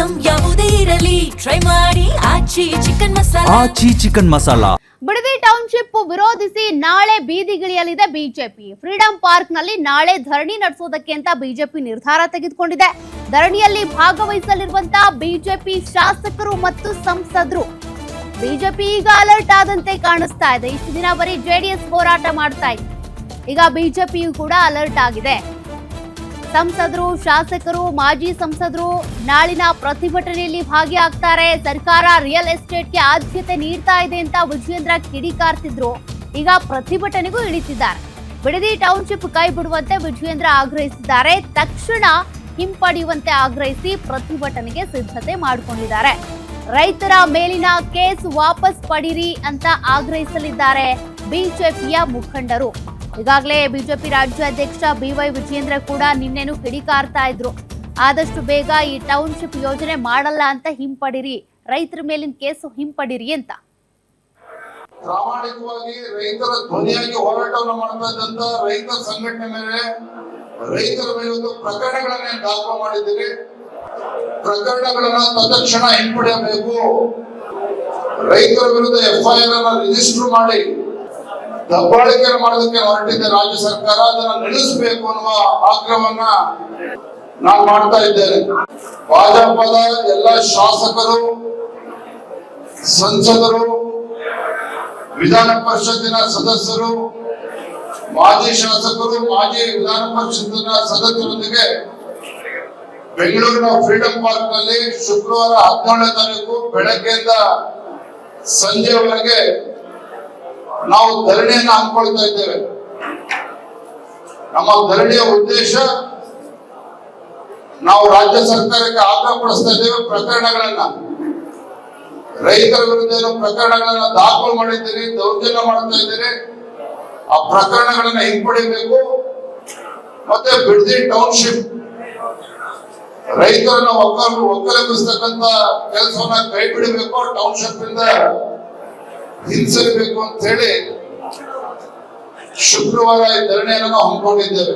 Item ಯಾವುದೇ ಇರಲಿ try ಮಾಡಿ ಆಚಿ ಚಿಕನ್ ಮಸಾಲಾ. ಬಿಡದಿ ಟೌನ್ಶಿಪ್ ವಿರೋಧಿಸಿ ನಾಳೆ ಬೀದಿಗಿಳಿಯಲಿದೆ ಬಿಜೆಪಿ. ಫ್ರೀಡಂ ಪಾರ್ಕ್ ನಲ್ಲಿ ನಾಳೆ ಧರಣಿ ನಡೆಸೋದಕ್ಕೆ ಅಂತ ಬಿಜೆಪಿ ನಿರ್ಧಾರ ತೆಗೆದುಕೊಂಡಿದೆ. ಧರಣಿಯಲ್ಲಿ ಭಾಗವಹಿಸಲಿರುವಂತಹ ಬಿಜೆಪಿ ಶಾಸಕರು ಮತ್ತು ಸಂಸದರು. ಬಿಜೆಪಿ ಈಗ ಅಲರ್ಟ್ ಆದಂತೆ ಕಾಣಿಸ್ತಾ ಇದೆ. ಇಷ್ಟು ದಿನ ಬರೀ ಜೆಡಿಎಸ್ ಹೋರಾಟ ಮಾಡ್ತಾ ಇತ್ತು, ಈಗ ಬಿಜೆಪಿಯು ಕೂಡ ಅಲರ್ಟ್ ಆಗಿದೆ. ಸಂಸದರು, ಶಾಸಕರು, ಮಾಜಿ ಸಂಸದರು ನಾಳಿನ ಪ್ರತಿಭಟನೆಯಲ್ಲಿ ಭಾಗಿಯಾಗ್ತಾರೆ. ಸರ್ಕಾರ ರಿಯಲ್ ಎಸ್ಟೇಟ್ಗೆ ಆದ್ಯತೆ ನೀಡ್ತಾ ಇದೆ ಅಂತ ವಿಜಯೇಂದ್ರ ಕಿಡಿಕಾರ್ತಿದ್ರು. ಈಗ ಪ್ರತಿಭಟನೆಗೂ ಇಳಿತಿದ್ದಾರೆ. ಬಿಡದಿ ಟೌನ್ಶಿಪ್ ಕೈ ಬಿಡುವಂತೆ ವಿಜಯೇಂದ್ರ ಆಗ್ರಹಿಸಿದ್ದಾರೆ. ತಕ್ಷಣ ಹಿಂಪಡೆಯುವಂತೆ ಆಗ್ರಹಿಸಿ ಪ್ರತಿಭಟನೆಗೆ ಸಿದ್ಧತೆ ಮಾಡಿಕೊಂಡಿದ್ದಾರೆ. ರೈತರ ಮೇಲಿನ ಕೇಸ್ ವಾಪಸ್ ಪಡೀರಿ ಅಂತ ಆಗ್ರಹಿಸಲಿದ್ದಾರೆ ಬಿಜೆಪಿಯ ಮುಖಂಡರು. ಈಗಾಗಲೇ ಬಿಜೆಪಿ ರಾಜ್ಯಾಧ್ಯಕ್ಷ ಬಿವೈ ವಿಜಯೇಂದ್ರ ಕೂಡ ನಿನ್ನೆನೂ ಕಿಡಿಕಾರ್ತಾ ಇದ್ರು. ಆದಷ್ಟು ಬೇಗ ಈ ಟೌನ್ಶಿಪ್ ಯೋಜನೆ ಮಾಡಲ್ಲ ಅಂತ ಹಿಂಪಡಿರಿ, ರೈತರ ಮೇಲಿನ ಕೇಸು ಹಿಂಪಡಿರಿ ಅಂತ. ಪ್ರಾಮಾಣಿಕವಾಗಿ ರೈತರ ಧ್ವನಿಯಾಗಿ ಹೋರಾಟವನ್ನು ಮಾಡ್ತಾ ಇದ್ದಂತ ರೈತರ ಸಂಘಟನೆ ಮೇಲೆ ರೈತರ ಮೇಲೆ ಪ್ರಕರಣಗಳನ್ನ ದಾಖಲು ಮಾಡಿದ್ದೀರಿ. ಪ್ರಕರಣಗಳನ್ನ ತತ್ಕ್ಷಣ ಹಿಂಪಡೆಯಬೇಕು. ರೈತರ ವಿರುದ್ಧ FIR ಅನ್ನ ರಿಜಿಸ್ಟರ್ ಮಾಡಿ ದಬ್ಬಾಳಿಕೆ ಮಾಡೋದಕ್ಕೆ ಹೊರಟಿದ್ದ ರಾಜ್ಯ ಸರ್ಕಾರ ಅದನ್ನ ನಿಲ್ಲಿಸಬೇಕು ಅನ್ನುವ ಆಗ್ರಹವನ್ನ ನಾನು ಮಾಡ್ತಾ ಇದ್ದೇನೆ. ಭಾಜಪದ ಎಲ್ಲ ಶಾಸಕರು, ಸಂಸದರು, ವಿಧಾನ ಪರಿಷತ್ತಿನ ಸದಸ್ಯರು, ಮಾಜಿ ಶಾಸಕರು, ಮಾಜಿ ವಿಧಾನ ಪರಿಷತ್ತಿನ ಸದಸ್ಯರೊಂದಿಗೆ ಬೆಂಗಳೂರಿನ ಫ್ರೀಡಂ ಪಾರ್ಕ್ ನಲ್ಲಿ ಶುಕ್ರವಾರ 17ನೇ ತಾರೀಕು ಬೆಳಗ್ಗೆಯಿಂದ ಸಂಜೆವರೆಗೆ ನಾವು ಧರಣಿಯನ್ನು ಹಮ್ಮಿಕೊಳ್ತಾ ಇದ್ದೇವೆ. ನಮ್ಮ ಧರಣಿಯ ಉದ್ದೇಶ ನಾವು ರಾಜ್ಯ ಸರ್ಕಾರಕ್ಕೆ ಆಗ್ರಹ ಪಡಿಸ್ತಾ ಇದ್ದೇವೆ. ಪ್ರಕರಣಗಳನ್ನ ರೈತರ ವಿರುದ್ಧ ಪ್ರಕರಣಗಳನ್ನ ದಾಖಲು ಮಾಡಿದ್ದೀರಿ, ದೌರ್ಜನ್ಯ ಮಾಡ್ತಾ ಇದ್ದೀರಿ, ಆ ಪ್ರಕರಣಗಳನ್ನ ಹಿಂಪಡಿಬೇಕು. ಮತ್ತೆ ಬಿಡದಿ ಟೌನ್ಶಿಪ್ ರೈತರನ್ನ ಒಕ್ಕಲೆಬ್ಬಿಸ್ತಕ್ಕಂತ ಕೆಲಸವನ್ನ ಕೈ ಬಿಡಬೇಕು, ಟೌನ್ಶಿಪ್ ಇಂದ ಹಿಂಸರಿಬೇಕು ಅಂತ ಹೇಳಿ ಶುಕ್ರವಾರ ಈ ಧರಣಿಯನ್ನು ನಾವು ಹಮ್ಮಿಕೊಂಡಿದ್ದೇವೆ.